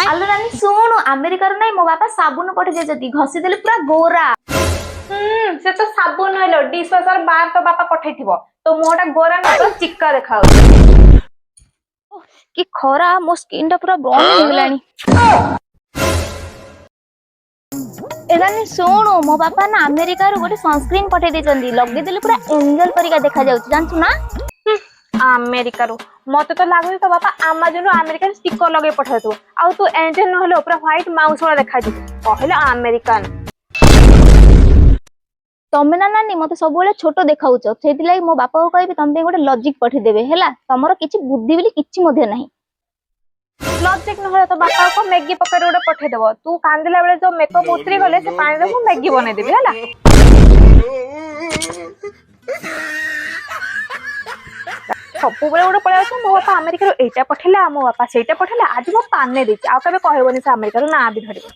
आलो नानी सुनु अमेरिका रो नहीं मो बापा साबुन पठे देजती घसी देले पूरा गोरा। से तो साबुन नहलो डिश वाशर बार तो बापा पठेइथिबो तो मोटा गोरा न तो चिक्का देखाउ। कि खरा मो स्किन टा पूरा ब्राउन हो गलानी। एदानी सुनु मो बापा ना अमेरिका रो गोटे सनस्क्रीन पठे देचंदी लगे देले पूरा एंजल परिका देखा जाउछ जानछु ना। अमेरिका रो मते तो लागु तो बापा अमेजन रो अमेरिकन स्टिकर लगे पठाइतो आ तू एंजल नहलो पूरा व्हाइट माउस वाला देखा दिबो कहले अमेरिकन। तमे ना नानी मते सब बेले छोट देखाउछ सेति लागि मो बापा को कहबी तमे गोटे लॉजिक पठे देबे हैला तमरो किछि बुद्धि बिली किछि मध्ये नाही। लॉजिक नहले तो बापा को मैगी पकेट गोटे पठे देबो तू कांदिला बेले जो मेकअप उतरी गले से पानी रे मु मैगी बने देबी हैला। सबु बेले गोटे पळे आछो मो बापा अमेरिका रो एटा पठेला मो बापा सेटा पठेला आज मो पाने देछि आ कबे कहबोनी से अमेरिका रो ना भी धरिबो।